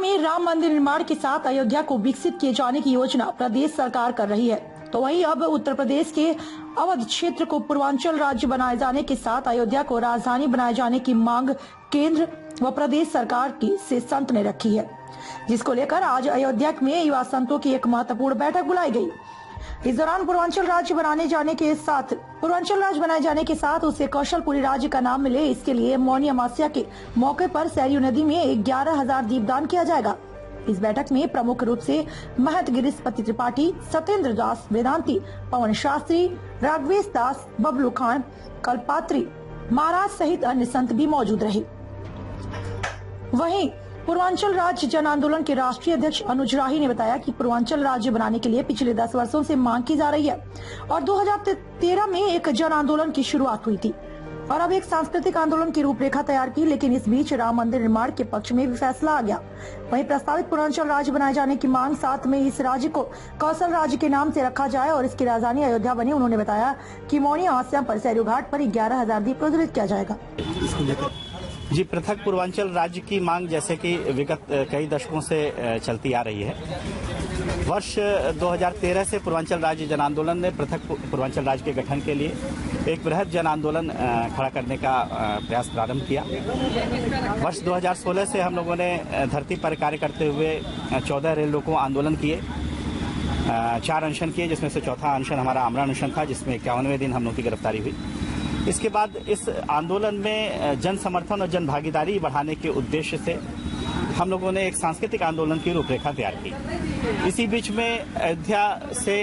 में राम मंदिर निर्माण के साथ अयोध्या को विकसित किए जाने की योजना प्रदेश सरकार कर रही है, तो वहीं अब उत्तर प्रदेश के अवध क्षेत्र को पूर्वांचल राज्य बनाए जाने के साथ अयोध्या को राजधानी बनाए जाने की मांग केंद्र व प्रदेश सरकार की से संत ने रखी है, जिसको लेकर आज अयोध्या में युवा संतों की एक महत्वपूर्ण बैठक बुलाई गई। इस दौरान पूर्वांचल राज्य बनाए जाने के साथ उसे कौशलपुरी राज्य का नाम मिले, इसके लिए मौनी अमावस्या के मौके पर सरयू नदी में 11,000 दीपदान किया जाएगा। इस बैठक में प्रमुख रूप से महंत गिरीशपति त्रिपाठी, सत्येंद्र दास वेदांती, पवन शास्त्री, राघवेश दास, बबलू खान, कल्पात्री महाराज सहित अन्य संत भी मौजूद रहे। वहीं पूर्वांचल राज्य जन आंदोलन के राष्ट्रीय अध्यक्ष अनुज राही ने बताया कि पूर्वांचल राज्य बनाने के लिए पिछले 10 वर्षों से मांग की जा रही है और 2013 में एक जन आंदोलन की शुरुआत हुई थी और अब एक सांस्कृतिक आंदोलन की रूपरेखा तैयार की, लेकिन इस बीच राम मंदिर निर्माण के पक्ष में भी फैसला आ गया। वहीं प्रस्तावित पूर्वांचल राज्य बनाए जाने की मांग, साथ में इस राज्य को कौशल राज्य के नाम से रखा जाए और इसकी राजधानी अयोध्या बने। उन्होंने बताया कि मौनी अमावस्या पर सरयू घाट पर 11,000 दीप प्रज्वलित किया जाएगा। जी, पृथक पूर्वांचल राज्य की मांग जैसे कि विगत कई दशकों से चलती आ रही है। वर्ष 2013 से पूर्वांचल राज्य जन आंदोलन ने पृथक पूर्वांचल राज्य के गठन के लिए एक बृहद जन आंदोलन खड़ा करने का प्रयास प्रारंभ किया। वर्ष 2016 से हम लोगों ने धरती पर कार्य करते हुए 14 रेल रोको आंदोलन किए, 4 अनशन किए, जिसमें से चौथा अनशन हमारा आमरण अनशन था, जिसमें 51वें दिन हम लोग की गिरफ्तारी हुई। इसके बाद इस आंदोलन में जन समर्थन और जन भागीदारी बढ़ाने के उद्देश्य से हम लोगों ने एक सांस्कृतिक आंदोलन की रूपरेखा तैयार की। इसी बीच में अयोध्या से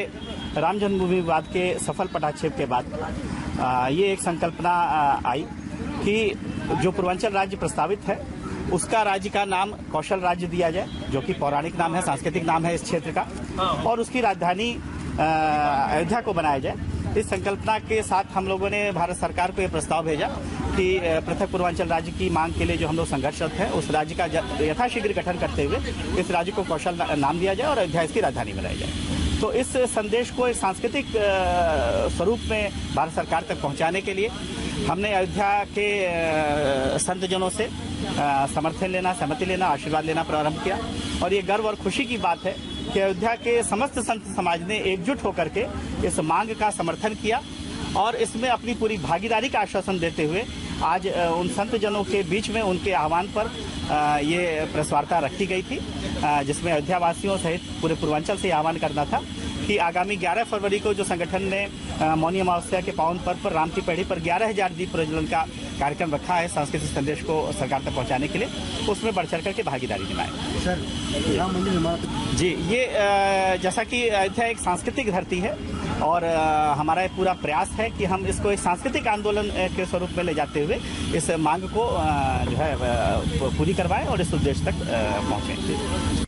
राम जन्मभूमि विवाद के सफल पटाक्षेप के बाद ये एक संकल्पना आई कि जो पूर्वांचल राज्य प्रस्तावित है उसका राज्य का नाम कौशल राज्य दिया जाए, जो कि पौराणिक नाम है, सांस्कृतिक नाम है इस क्षेत्र का, और उसकी राजधानी अयोध्या को बनाया जाए। इस संकल्पना के साथ हम लोगों ने भारत सरकार को यह प्रस्ताव भेजा कि पृथक पूर्वांचल राज्य की मांग के लिए जो हम लोग संघर्षरत हैं, उस राज्य का यथाशीघ्र गठन करते हुए इस राज्य को कौशल नाम दिया जाए और अयोध्या इसकी राजधानी बनाई जाए। तो इस संदेश को एक सांस्कृतिक स्वरूप में भारत सरकार तक पहुंचाने के लिए हमने अयोध्या के संतजनों से समर्थन लेना, सहमति लेना, आशीर्वाद लेना प्रारंभ किया। और ये गर्व और खुशी की बात है कि अयोध्या के समस्त संत समाज ने एकजुट होकर के इस मांग का समर्थन किया और इसमें अपनी पूरी भागीदारी का आश्वासन देते हुए आज उन संत जनों के बीच में उनके आह्वान पर ये प्रेस वार्ता रखी गई थी, जिसमें अयोध्या वासियों सहित पूरे पूर्वांचल से आह्वान करना था कि आगामी 11 फरवरी को जो संगठन ने मौनी अमावस्या के पावन पर्व पर राम की पैड़ी पर 11,000 दीप प्रज्वलन का कार्यक्रम रखा है सांस्कृतिक संदेश को सरकार तक पहुंचाने के लिए, उसमें बढ़ चढ़ करके भागीदारी निभाएं। सर, राम मंदिर निर्माण जी, ये जैसा कि अयोध्या एक सांस्कृतिक धरती है और हमारा पूरा प्रयास है कि हम इसको एक सांस्कृतिक आंदोलन के स्वरूप में ले जाते हुए इस मांग को जो है पूरी करवाएं और इस उद्देश्य तक पहुंचें।